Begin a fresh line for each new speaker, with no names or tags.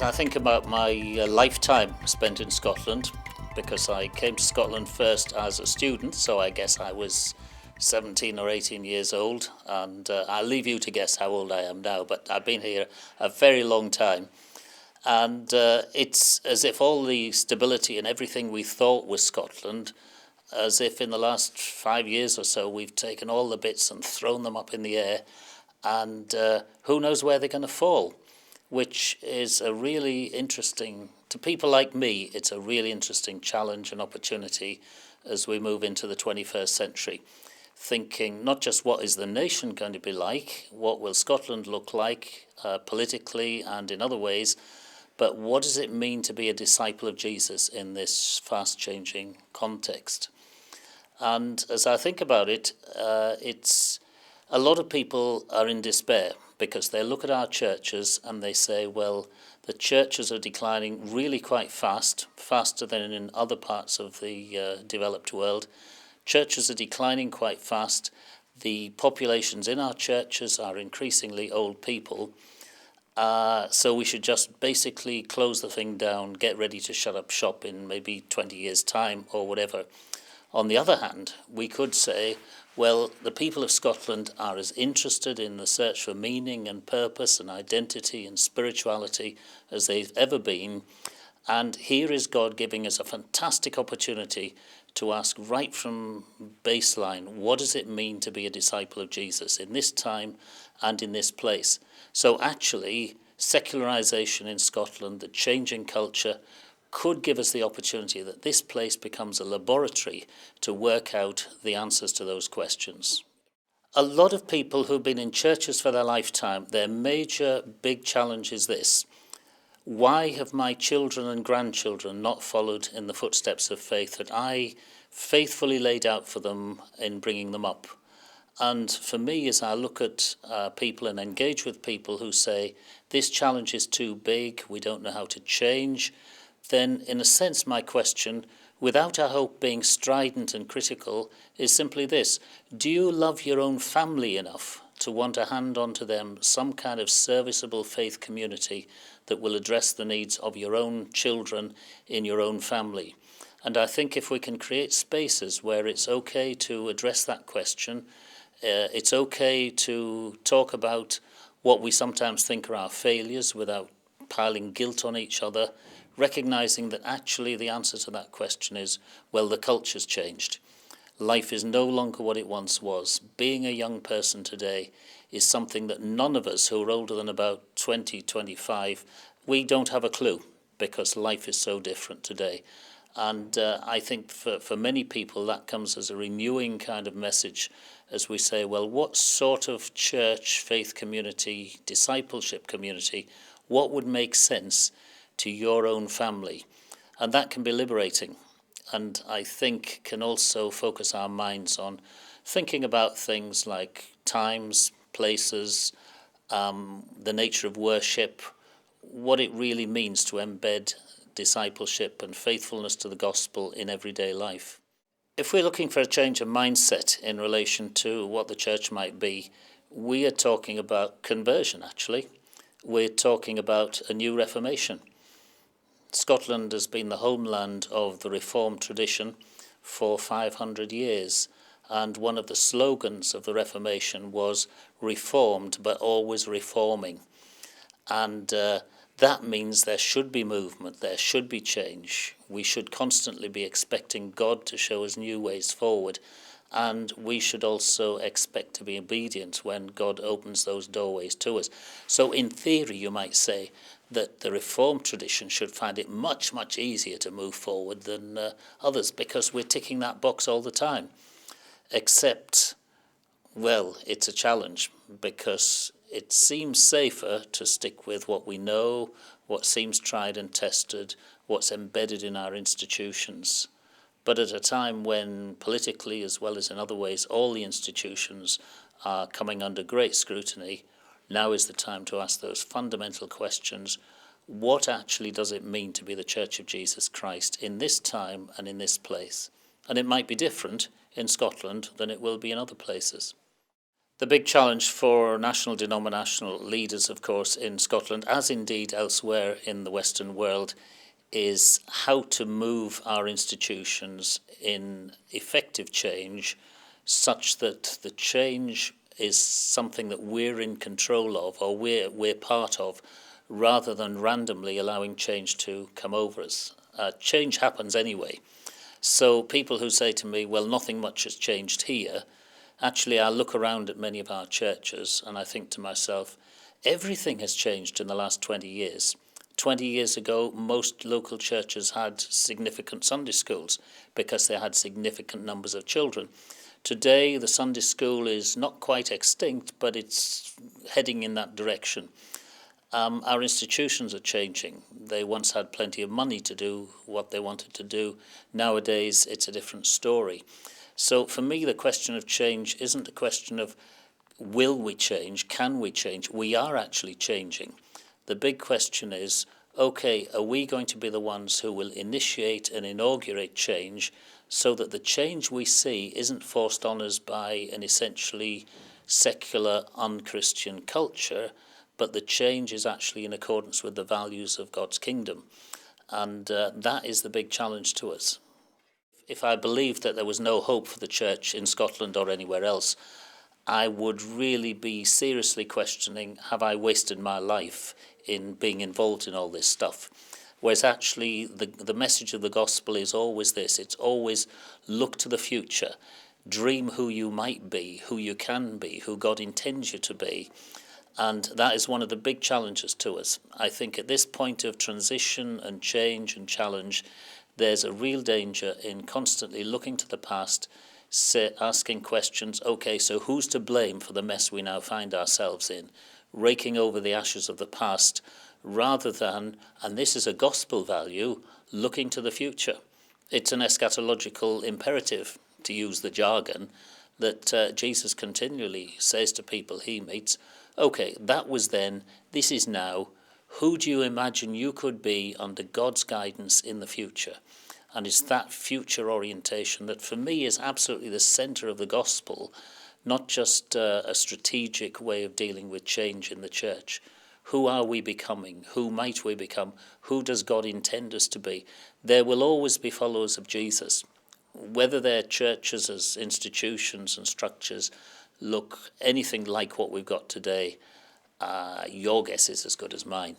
I think about my lifetime spent in Scotland, because I came to Scotland first as a student, so I guess I was 17 or 18 years old, and I'll leave you to guess how old I am now, but I've been here a very long time. And it's as if all the stability and everything we thought was Scotland, as if in the last 5 years or so we've taken all the bits and thrown them up in the air, and who knows where they're going to fall, which is a really interesting, to people like me, it's a really interesting challenge and opportunity as we move into the 21st century. Thinking not just what is the nation going to be like, what will Scotland look like politically and in other ways, but what does it mean to be a disciple of Jesus in this fast-changing context? And as I think about it, it's a lot of people are in despair because they look at our churches and they say, well, the churches are declining really quite fast, faster than in other parts of the developed world. Churches are declining quite fast. The populations in our churches are increasingly old people. So we should just basically close the thing down, get ready to shut up shop in maybe 20 years' time or whatever. On the other hand, we could say, well, the people of Scotland are as interested in the search for meaning and purpose and identity and spirituality as they've ever been. And here is God giving us a fantastic opportunity to ask right from baseline, what does it mean to be a disciple of Jesus in this time and in this place? So actually, secularisation in Scotland, the changing culture, could give us the opportunity that this place becomes a laboratory to work out the answers to those questions. A lot of people who've been in churches for their lifetime, their major big challenge is this: why have my children and grandchildren not followed in the footsteps of faith that I faithfully laid out for them in bringing them up? And for me, as I look at people and engage with people who say, this challenge is too big, we don't know how to change, then in a sense my question, without I hope being strident and critical, is simply this: do you love your own family enough to want to hand on to them some kind of serviceable faith community that will address the needs of your own children in your own family? And I think if we can create spaces where it's okay to address that question, it's okay to talk about what we sometimes think are our failures without piling guilt on each other, recognising that actually the answer to that question is, well, the culture's changed. Life is no longer what it once was. Being a young person today is something that none of us who are older than about 20, 25, we don't have a clue, because life is so different today. And I think for many people that comes as a renewing kind of message as we say, well, what sort of church, faith community, discipleship community, what would make sense to your own family? And that can be liberating, and I think can also focus our minds on thinking about things like times, places, the nature of worship, what it really means to embed discipleship and faithfulness to the gospel in everyday life. If we're looking for a change of mindset in relation to what the church might be, we are talking about conversion, actually. We're talking about a new Reformation. Scotland has been the homeland of the Reformed tradition for 500 years, and one of the slogans of the Reformation was reformed but always reforming. And that means there should be movement, there should be change. We should constantly be expecting God to show us new ways forward, and we should also expect to be obedient when God opens those doorways to us. So in theory, you might say that the Reformed tradition should find it much, much easier to move forward than others, because we're ticking that box all the time. Except, well, it's a challenge, because it seems safer to stick with what we know, what seems tried and tested, what's embedded in our institutions. But at a time when politically, as well as in other ways, all the institutions are coming under great scrutiny, now is the time to ask those fundamental questions. What actually does it mean to be the Church of Jesus Christ in this time and in this place? And it might be different in Scotland than it will be in other places. The big challenge for national denominational leaders, of course, in Scotland, as indeed elsewhere in the Western world, is how to move our institutions in effective change such that the change is something that we're in control of or we're part of, rather than randomly allowing change to come over us. Change happens anyway. So people who say to me, well, nothing much has changed here, actually I look around at many of our churches and I think to myself, everything has changed in the last 20 years. 20 years ago, most local churches had significant Sunday schools because they had significant numbers of children. Today, the Sunday school is not quite extinct, but it's heading in that direction. Our institutions are changing. They once had plenty of money to do what they wanted to do. Nowadays, it's a different story. So for me, the question of change isn't a question of will we change, can we change? We are actually changing. The big question is, okay, are we going to be the ones who will initiate and inaugurate change so that the change we see isn't forced on us by an essentially secular, unchristian culture, but the change is actually in accordance with the values of God's kingdom? And that is the big challenge to us. If I believed that there was no hope for the church in Scotland or anywhere else, I would really be seriously questioning, have I wasted my life in being involved in all this stuff? Whereas actually the message of the gospel is always this, it's always look to the future, dream who you might be, who you can be, who God intends you to be. And that is one of the big challenges to us. I think at this point of transition and change and challenge, there's a real danger in constantly looking to the past, asking questions, okay, so who's to blame for the mess we now find ourselves in? Raking over the ashes of the past, rather than, and this is a gospel value, looking to the future. It's an eschatological imperative, to use the jargon, that Jesus continually says to people he meets, okay, that was then, this is now. Who do you imagine you could be under God's guidance in the future? And it's that future orientation that for me is absolutely the centre of the gospel, not just a strategic way of dealing with change in the church. Who are we becoming? Who might we become? Who does God intend us to be? There will always be followers of Jesus. Whether their churches as institutions and structures look anything like what we've got today, your guess is as good as mine.